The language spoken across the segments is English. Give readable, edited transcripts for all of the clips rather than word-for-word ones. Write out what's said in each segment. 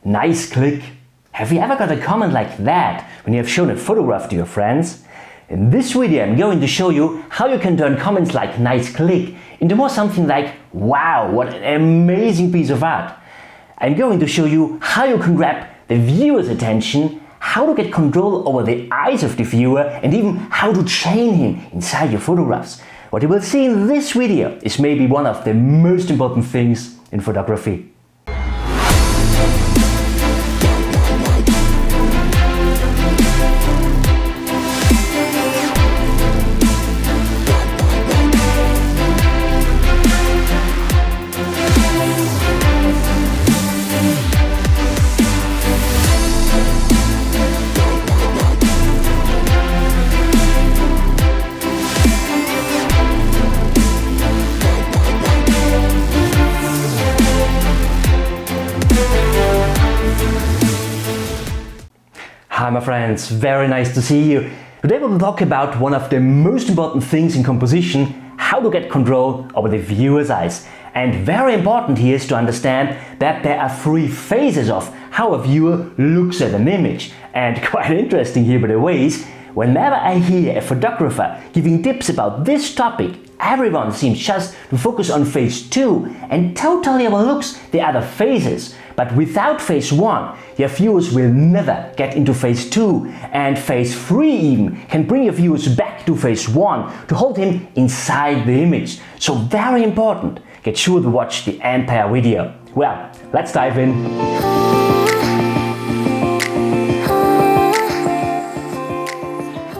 Nice click. Have you ever got a comment like that when you have shown a photograph to your friends? In this video I'm going to show you how you can turn comments like nice click into more something like wow, what an amazing piece of art. I'm going to show you how you can grab the viewer's attention, how to get control over the eyes of the viewer, and even how to train him inside your photographs. What you will see in this video is maybe one of the most important things in photography. Hi my friends, very nice to see you. Today we will talk about one of the most important things in composition, how to get control over the viewer's eyes. And very important here is to understand that there are three phases of how a viewer looks at an image. And quite interesting here by the way is, whenever I hear a photographer giving tips about this topic, everyone seems just to focus on phase 2 and totally overlooks the other phases. But without phase 1, your viewers will never get into phase 2, and phase 3 even can bring your viewers back to phase 1 to hold him inside the image. So very important, get sure to watch the entire video. Well, let's dive in.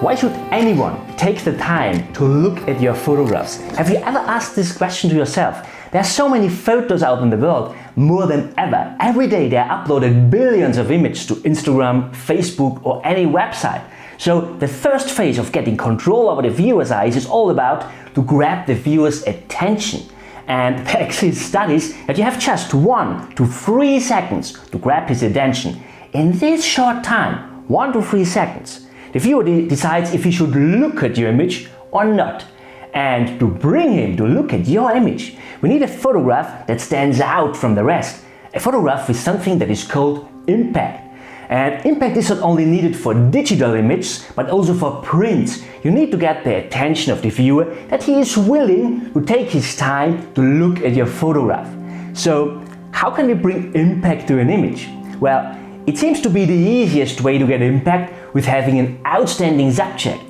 Why should anyone take the time to look at your photographs? Have you ever asked this question to yourself? There are so many photos out in the world, more than ever. Every day they are uploaded billions of images to Instagram, Facebook or any website. So the first phase of getting control over the viewer's eyes is all about to grab the viewer's attention. And there exist studies that you have just 1 to 3 seconds to grab his attention. In this short time, 1 to 3 seconds, the viewer decides if he should look at your image or not. And to bring him to look at your image, we need a photograph that stands out from the rest. A photograph with something that is called impact. And impact is not only needed for digital images, but also for prints. You need to get the attention of the viewer that he is willing to take his time to look at your photograph. So, how can we bring impact to an image? Well, it seems to be the easiest way to get impact with having an outstanding subject.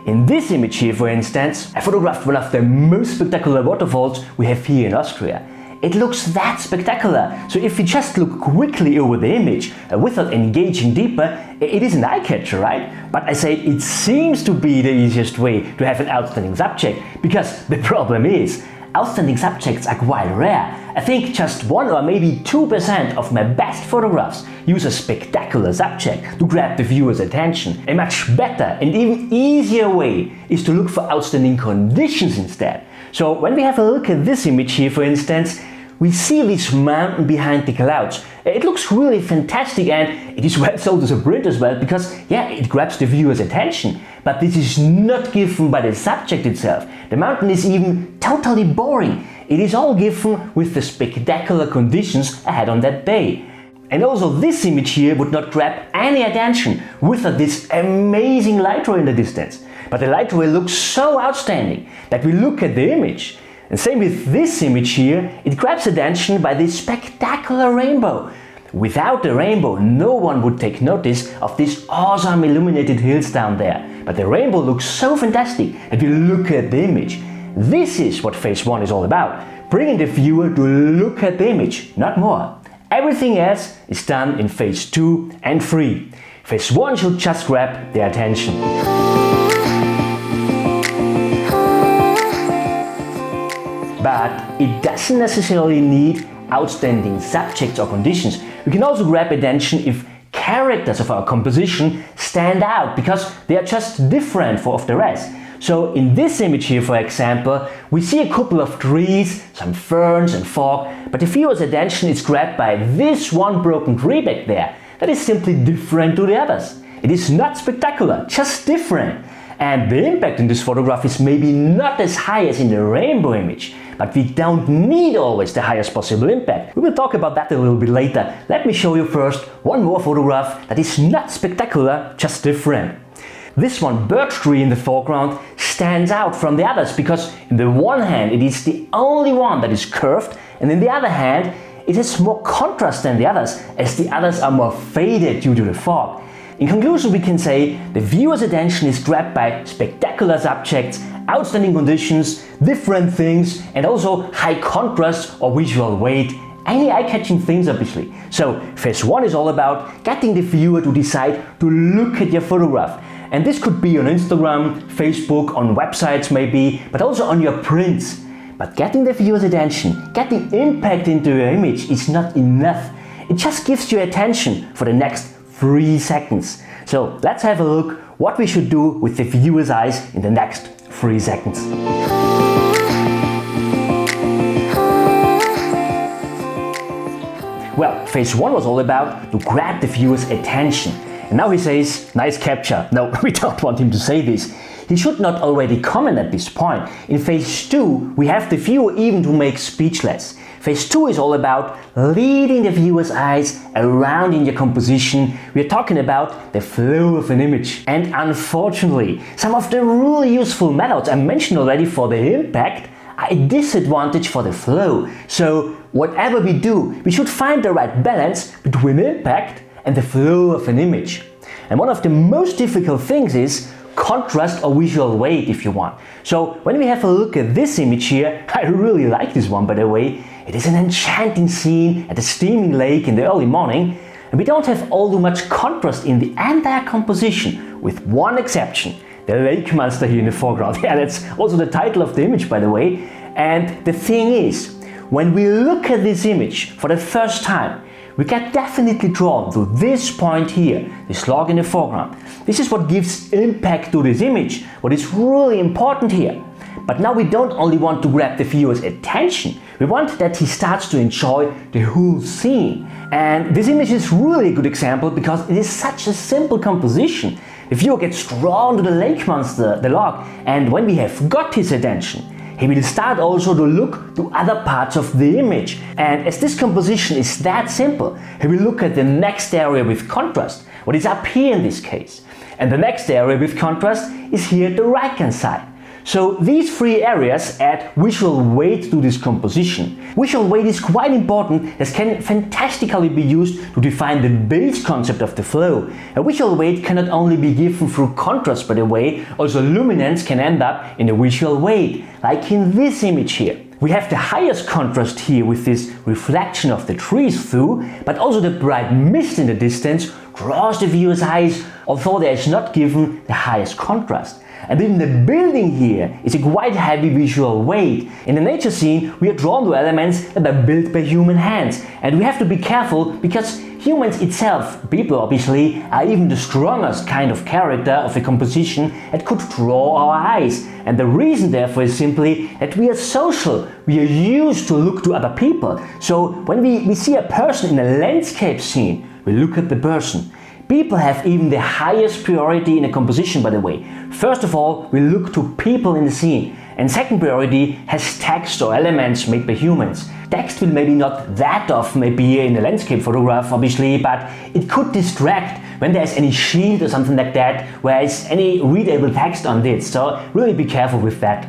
In this image here, for instance, I photographed one of the most spectacular waterfalls we have here in Austria. It looks that spectacular, so if you just look quickly over the image without engaging deeper, it is an eye-catcher, right? But I say it seems to be the easiest way to have an outstanding subject, because the problem is, outstanding subjects are quite rare. I think just 1 or maybe 2% of my best photographs use a spectacular subject to grab the viewer's attention. A much better and even easier way is to look for outstanding conditions instead. So when we have a look at this image here, for instance, we see this mountain behind the clouds. It looks really fantastic and it is well sold as a print as well because it grabs the viewer's attention. But this is not given by the subject itself. The mountain is even totally boring. It is all given with the spectacular conditions I had on that day. And also this image here would not grab any attention without this amazing light ray in the distance. But the light ray looks so outstanding that we look at the image. And same with this image here, it grabs attention by this spectacular rainbow. Without the rainbow, no one would take notice of these awesome illuminated hills down there. But the rainbow looks so fantastic that we look at the image. This is what phase 1 is all about, bringing the viewer to look at the image, not more. Everything else is done in phase 2 and 3. Phase 1 should just grab their attention. But it doesn't necessarily need outstanding subjects or conditions. We can also grab attention if characters of our composition stand out because they are just different from the rest. So in this image here, for example, we see a couple of trees, some ferns and fog, but the viewer's attention is grabbed by this one broken tree back there that is simply different to the others. It is not spectacular, just different. And the impact in this photograph is maybe not as high as in the rainbow image, but we don't need always the highest possible impact. We will talk about that a little bit later. Let me show you first one more photograph that is not spectacular, just different. This one, birch tree in the foreground, stands out from the others because in the one hand it is the only one that is curved, and in the other hand it has more contrast than the others, as the others are more faded due to the fog. In conclusion, we can say the viewer's attention is grabbed by spectacular subjects, outstanding conditions, different things, and also high contrast or visual weight. Any eye-catching things, obviously. So phase 1 is all about getting the viewer to decide to look at your photograph. And this could be on Instagram, Facebook, on websites maybe, but also on your prints. But getting the viewer's attention, getting impact into your image is not enough. It just gives you attention for the next 3 seconds. So let's have a look what we should do with the viewer's eyes in the next 3 seconds. Well, phase 1 was all about to grab the viewer's attention. And now he says, nice capture. No, we don't want him to say this. He should not already comment at this point. In phase 2, we have the viewer even to make speechless. Phase 2 is all about leading the viewer's eyes around in your composition. We are talking about the flow of an image. And unfortunately, some of the really useful methods I mentioned already for the impact are a disadvantage for the flow. So whatever we do, we should find the right balance between impact and the flow of an image. And one of the most difficult things is contrast or visual weight, if you want. So when we have a look at this image here, I really like this one, by the way. It is an enchanting scene at a steaming lake in the early morning, and we don't have all too much contrast in the entire composition, with one exception, the lake monster here in the foreground. Yeah, that's also the title of the image, by the way. And the thing is, when we look at this image for the first time, we get definitely drawn to this point here, this log in the foreground. This is what gives impact to this image, what is really important here. But now we don't only want to grab the viewer's attention, we want that he starts to enjoy the whole scene. And this image is really a good example because it is such a simple composition. The viewer gets drawn to the lake monster, the log, and when we have got his attention, he will start also to look to other parts of the image. And as this composition is that simple, he will look at the next area with contrast, what is up here in this case. And the next area with contrast is here at the right hand side. So these 3 areas add visual weight to this composition. Visual weight is quite important as can fantastically be used to define the base concept of the flow. A visual weight cannot only be given through contrast, by the way, also luminance can end up in a visual weight, like in this image here. We have the highest contrast here with this reflection of the trees through, but also the bright mist in the distance draws the viewer's eyes, although there is not given the highest contrast. And in the building here is a quite heavy visual weight. In the nature scene, we are drawn to elements that are built by human hands. And we have to be careful because humans itself, people obviously, are even the strongest kind of character of a composition that could draw our eyes. And the reason therefore is simply that we are social. We are used to look to other people. So when we see a person in a landscape scene, we look at the person. People have even the highest priority in a composition, by the way. First of all, we look to people in the scene. And second priority has text or elements made by humans. Text will maybe not that often appear in a landscape photograph, obviously, but it could distract when there's any shield or something like that, where is any readable text on this. So really be careful with that.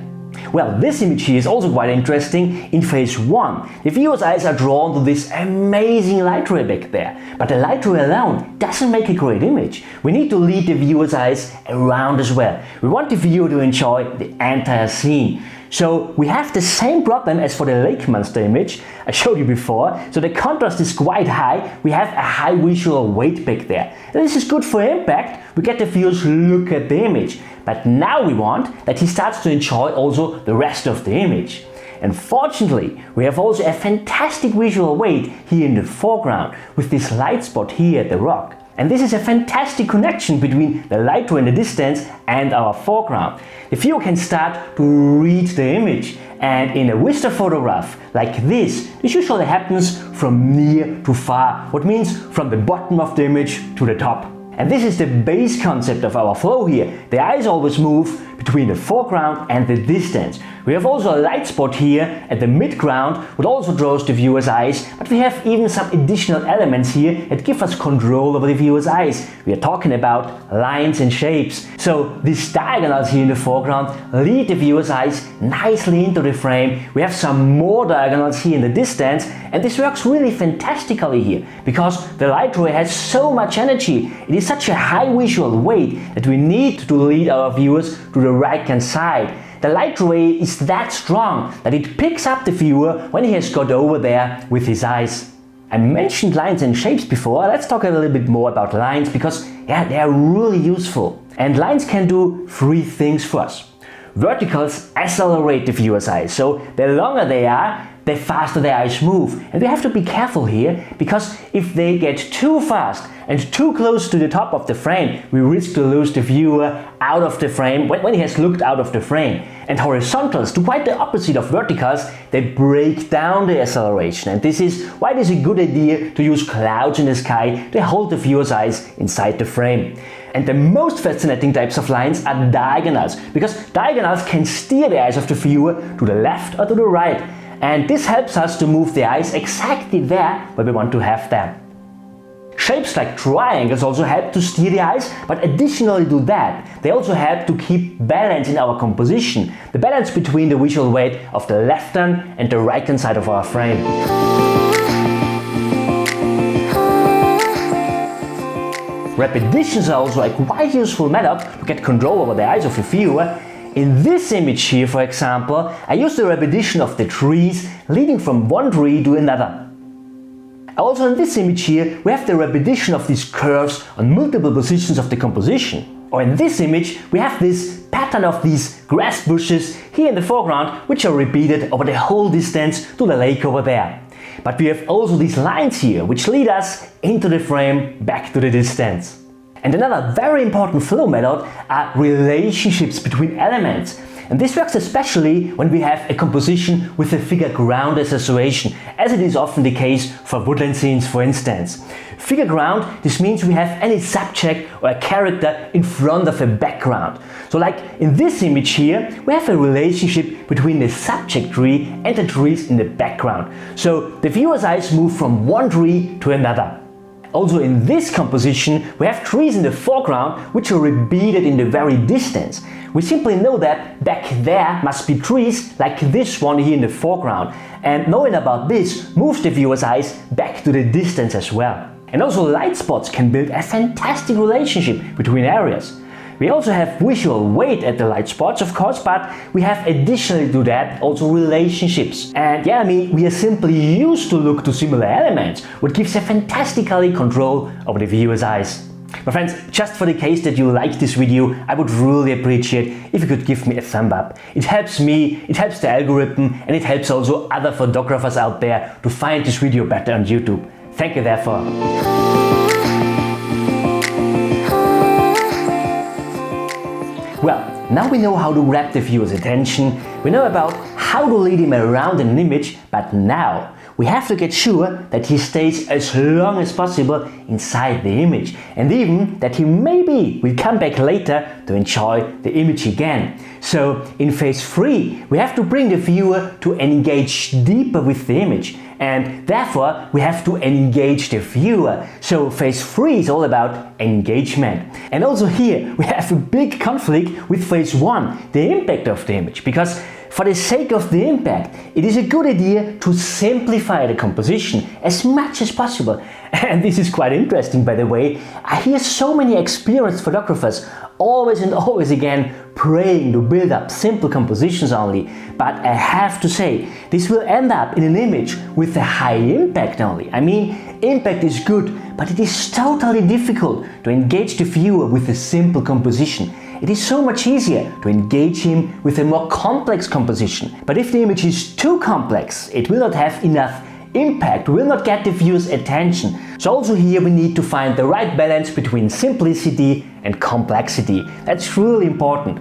Well, this image here is also quite interesting. In phase 1, the viewer's eyes are drawn to this amazing light ray back there. But the light ray alone doesn't make a great image. We need to lead the viewer's eyes around as well. We want the viewer to enjoy the entire scene. So we have the same problem as for the lake monster image I showed you before. So the contrast is quite high. We have a high visual weight back there. And this is good for impact. We get the viewers look at the image. But now we want that he starts to enjoy also the rest of the image. And fortunately, we have also a fantastic visual weight here in the foreground with this light spot here at the rock. And this is a fantastic connection between the light ray in the distance and our foreground. The viewer can start to read the image, and in a vista photograph like this usually happens from near to far, what means from the bottom of the image to the top. And this is the base concept of our flow here. The eyes always move between the foreground and the distance. We have also a light spot here at the midground, which also draws the viewer's eyes, but we have even some additional elements here that give us control over the viewer's eyes. We are talking about lines and shapes. So these diagonals here in the foreground lead the viewer's eyes nicely into the frame. We have some more diagonals here in the distance, and this works really fantastically here because the light ray has so much energy. It is such a high visual weight that we need to lead our viewers to the right hand side. The light ray is that strong that it picks up the viewer when he has got over there with his eyes. I mentioned lines and shapes before. Let's talk a little bit more about lines because they are really useful. And lines can do three things for us. Verticals accelerate the viewer's eyes, so the longer they are, the faster their eyes move. And we have to be careful here because if they get too fast and too close to the top of the frame, we risk to lose the viewer out of the frame when he has looked out of the frame. And horizontals do quite the opposite of verticals. They break down the acceleration, and this is why it is a good idea to use clouds in the sky to hold the viewer's eyes inside the frame. And the most fascinating types of lines are diagonals, because diagonals can steer the eyes of the viewer to the left or to the right. And this helps us to move the eyes exactly there where we want to have them. Shapes like triangles also help to steer the eyes, but additionally to that, they also help to keep balance in our composition, the balance between the visual weight of the left hand and the right hand side of our frame. Repetitions are also a quite useful method to get control over the eyes of the viewer. In this image here, for example, I use the repetition of the trees leading from one tree to another. Also in this image here, we have the repetition of these curves on multiple positions of the composition. Or in this image, we have this pattern of these grass bushes here in the foreground, which are repeated over the whole distance to the lake over there. But we have also these lines here, which lead us into the frame, back to the distance. And another very important flow method are relationships between elements. And this works especially when we have a composition with a figure-ground association, as it is often the case for woodland scenes, for instance. Figure-ground, this means we have any subject or a character in front of a background. So like in this image here, we have a relationship between the subject tree and the trees in the background. So the viewer's eyes move from one tree to another. Also in this composition, we have trees in the foreground which are repeated in the very distance. We simply know that back there must be trees like this one here in the foreground, and knowing about this moves the viewer's eyes back to the distance as well. And also light spots can build a fantastic relationship between areas. We also have visual weight at the light spots, of course, but we have additionally to that also relationships. And we are simply used to look to similar elements, which gives a fantastically control over the viewer's eyes. My friends, just for the case that you liked this video, I would really appreciate if you could give me a thumb up. It helps me, it helps the algorithm, and it helps also other photographers out there to find this video better on YouTube. Thank you therefore. Well, now we know how to grab the viewer's attention, we know about how to lead him around in an image, but now we have to get sure that he stays as long as possible inside the image, and even that he maybe will come back later to enjoy the image again. So in phase 3, we have to bring the viewer to engage deeper with the image, and therefore we have to engage the viewer. So phase 3 is all about engagement. And also here we have a big conflict with phase 1, the impact of the image, because for the sake of the impact, it is a good idea to simplify the composition as much as possible. And this is quite interesting, by the way. I hear so many experienced photographers always and always again praying to build up simple compositions only. But I have to say, this will end up in an image with a high impact only. I mean, impact is good, but it is totally difficult to engage the viewer with a simple composition. It is so much easier to engage him with a more complex composition. But if the image is too complex, it will not have enough impact, will not get the viewer's attention. So also here we need to find the right balance between simplicity and complexity. That's really important.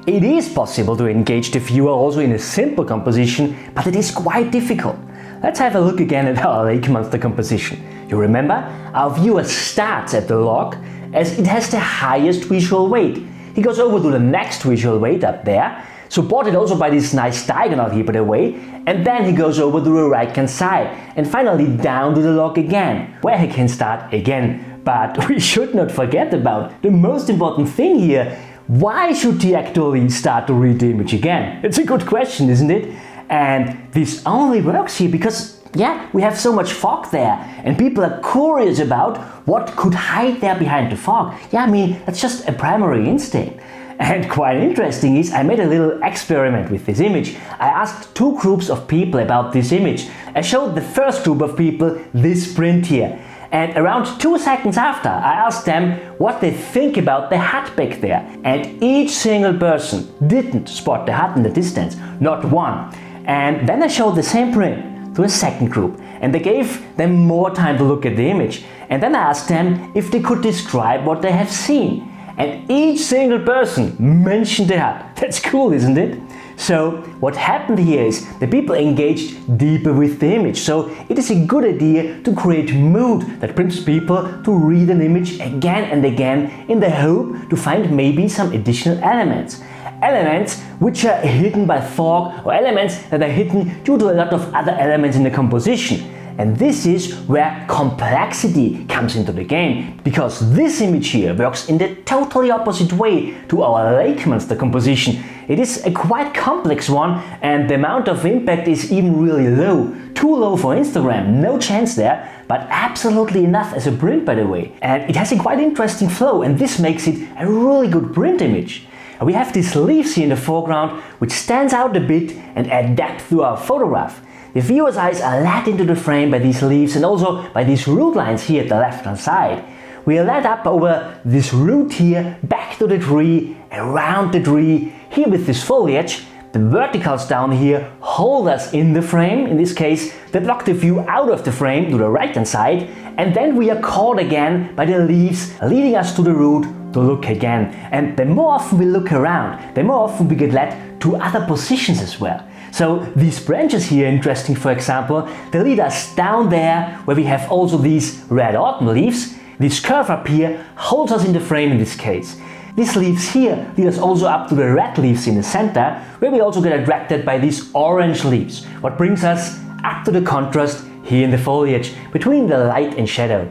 It is possible to engage the viewer also in a simple composition, but it is quite difficult. Let's have a look again at our lake monster composition. You remember? Our viewer starts at the log as it has the highest visual weight. he goes over to the next visual weight up there, supported also by this nice diagonal here by the way, and then he goes over to the right hand side and finally down to the log again, where he can start again. But we should not forget about the most important thing here. Why should he actually start to read the image again? It's a good question, isn't it? And this only works here because, yeah, we have so much fog there and people are curious about what could hide there behind the fog. Yeah, I mean, that's just a primary instinct. And quite interesting is I made a little experiment with this image. I asked two groups of people about this image. I showed the first group of people this print here. And around 2 seconds after, I asked them what they think about the hut back there. And each single person didn't spot the hut in the distance, not one. And then I showed the same print to a second group. And I gave them more time to look at the image. And then I asked them if they could describe what they have seen. And each single person mentioned the hut. That's cool, isn't it? So what happened here is the people engaged deeper with the image. So it is a good idea to create mood that brings people to read an image again and again in the hope to find maybe some additional elements. Elements which are hidden by fog or elements that are hidden due to a lot of other elements in the composition. And this is where complexity comes into the game, because this image here works in the totally opposite way to our lake monster composition. It is a quite complex one and the amount of impact is even really low. Too low for Instagram, no chance there, but absolutely enough as a print by the way. And it has a quite interesting flow and this makes it a really good print image. We have these leaves here in the foreground which stands out a bit and add depth to our photograph. The viewer's eyes are led into the frame by these leaves and also by these root lines here at the left hand side. We are led up over this root here, back to the tree, around the tree, here with this foliage. The verticals down here hold us in the frame, in this case they block the view out of the frame to the right hand side, and then we are caught again by the leaves leading us to the root to look again. And the more often we look around, the more often we get led to other positions as well. So these branches here, interesting for example, they lead us down there where we have also these red autumn leaves. This curve up here holds us in the frame in this case. These leaves here lead us also up to the red leaves in the center, where we also get attracted by these orange leaves, what brings us up to the contrast here in the foliage between the light and shadow.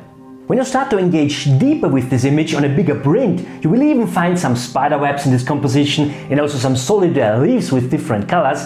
When you start to engage deeper with this image on a bigger print, you will even find some spider webs in this composition and also some solitary leaves with different colors.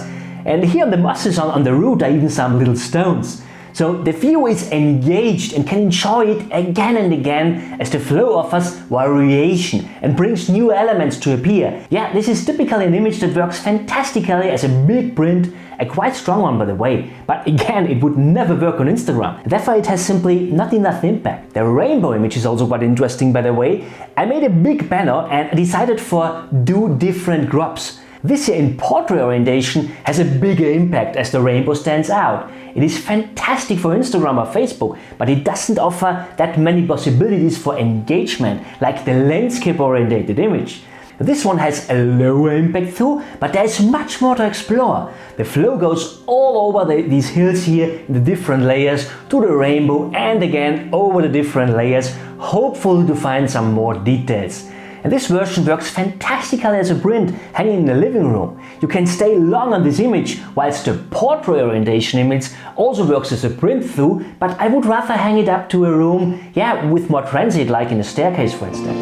And here on the mosses on the root are even some little stones. So the viewer is engaged and can enjoy it again and again as the flow offers variation and brings new elements to appear. Yeah, this is typically an image that works fantastically as a big print, a quite strong one by the way, but again it would never work on Instagram. Therefore it has simply not enough impact. The rainbow image is also quite interesting by the way. I made a big banner and decided for 2 different crops. This here in portrait orientation has a bigger impact as the rainbow stands out. It is fantastic for Instagram or Facebook, but it doesn't offer that many possibilities for engagement like the landscape oriented image. This one has a lower impact too, but there is much more to explore. The flow goes all over these hills here in the different layers to the rainbow and again over the different layers, hopefully to find some more details. And this version works fantastically as a print hanging in the living room. You can stay long on this image, whilst the portrait orientation image also works as a print through, but I would rather hang it up to a room, yeah, with more transit like in a staircase for instance.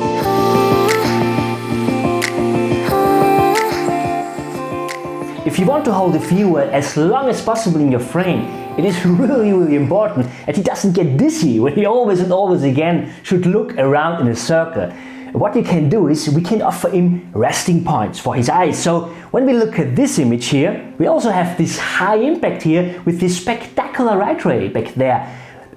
If you want to hold the viewer as long as possible in your frame, it is really important that he doesn't get dizzy when he always and always again should look around in a circle. What you can do is we can offer him resting points for his eyes. So when we look at this image here, we also have this high impact here with this spectacular light ray back there.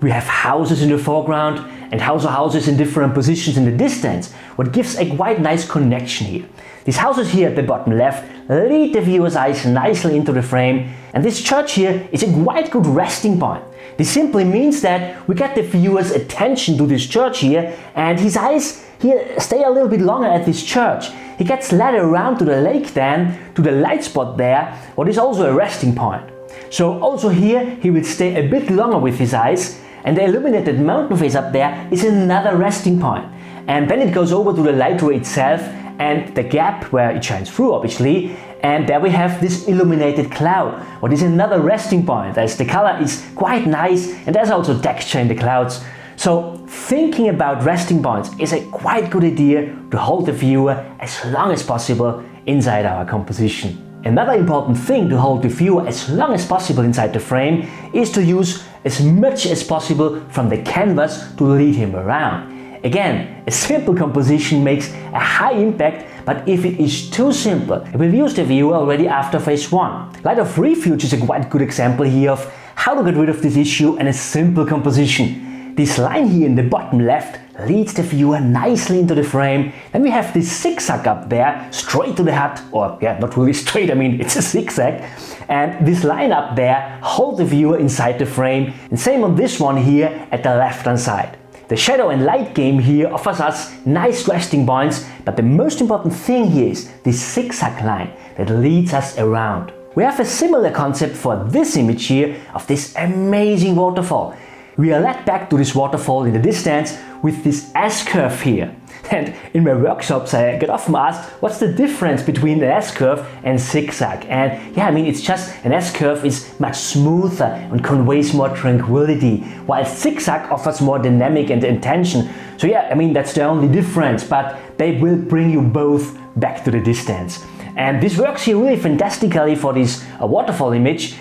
We have houses in the foreground and houses in different positions in the distance, what gives a quite nice connection here. These houses here at the bottom left lead the viewer's eyes nicely into the frame, and this church here is a quite good resting point. This simply means that we get the viewer's attention to this church here, and his eyes here stay a little bit longer at this church. He gets led around to the lake then, to the light spot there, what is also a resting point. So also here he will stay a bit longer with his eyes, and the illuminated mountain face up there is another resting point. And then it goes over to the light ray itself, and the gap where it shines through, obviously. And there we have this illuminated cloud, what is another resting point, as the color is quite nice and there's also texture in the clouds. So thinking about resting points is a quite good idea to hold the viewer as long as possible inside our composition. Another important thing to hold the viewer as long as possible inside the frame is to use as much as possible from the canvas to lead him around. Again, a simple composition makes a high impact, but if it is too simple, it will lose the viewer already after phase 1. Light of Refuge is a quite good example here of how to get rid of this issue and a simple composition. This line here in the bottom left leads the viewer nicely into the frame. Then we have this zigzag up there, straight to the hut, or yeah, not really straight, I mean it's a zigzag. And this line up there holds the viewer inside the frame, and same on this one here at the left hand side. The shadow and light game here offers us nice resting points, but the most important thing here is this zigzag line that leads us around. We have a similar concept for this image here of this amazing waterfall. We are led back to this waterfall in the distance with this S-curve here. And in my workshops I get often asked what's the difference between an S-curve and zigzag. And yeah, I mean it's just an S-curve is much smoother and conveys more tranquility, while zigzag offers more dynamic and intention. So yeah, I mean that's the only difference, but they will bring you both back to the distance. And this works here really fantastically for this waterfall image.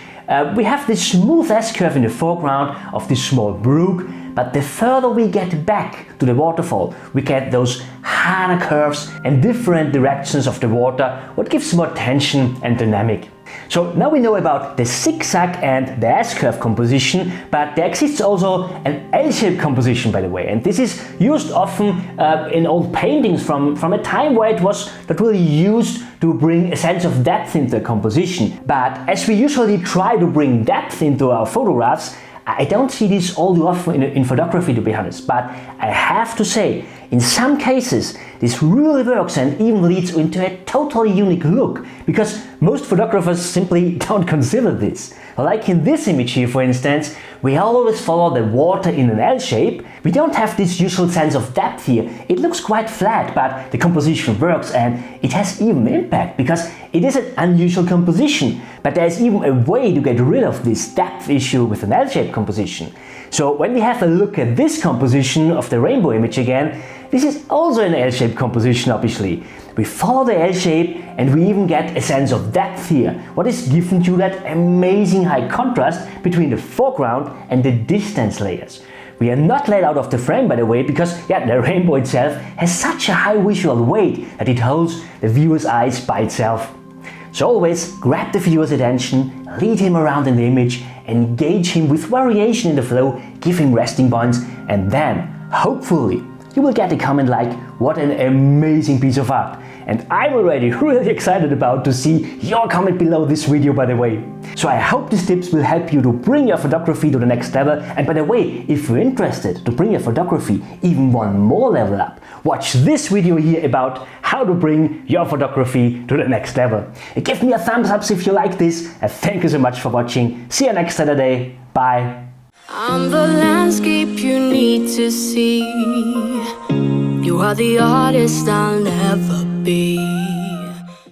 We have this smooth S-curve in the foreground of this small brook, but the further we get back to the waterfall, we get those harder curves and different directions of the water, what gives more tension and dynamic. So now we know about the zigzag and the S-curve composition, but there exists also an L-shaped composition, by the way, and this is used often in old paintings from a time where it was not really used to bring a sense of depth into a composition. But as we usually try to bring depth into our photographs, I don't see this all too often in photography, to be honest, but I have to say, in some cases this really works and even leads into a totally unique look, because most photographers simply don't consider this. Like in this image here, for instance, we always follow the water in an L shape. We don't have this usual sense of depth here. It looks quite flat, but the composition works and it has even impact because it is an unusual composition. But there is even a way to get rid of this depth issue with an L-shaped composition. So when we have a look at this composition of the rainbow image again, this is also an L-shaped composition, obviously. We follow the L shape and we even get a sense of depth here, what is given to that amazing high contrast between the foreground and the distance layers. We are not let out of the frame, by the way, because yeah, the rainbow itself has such a high visual weight that it holds the viewer's eyes by itself. So always grab the viewer's attention, lead him around in the image, engage him with variation in the flow, give him resting points, and then, hopefully, you will get a comment like, what an amazing piece of art. And I'm already really excited about to see your comment below this video, by the way. So I hope these tips will help you to bring your photography to the next level. And by the way, if you're interested to bring your photography even one more level up, watch this video here about how to bring your photography to the next level. Give me a thumbs up if you like this, and thank you so much for watching. See you next Saturday. Bye. I'm the landscape you need to see. You are the artist I'll never be.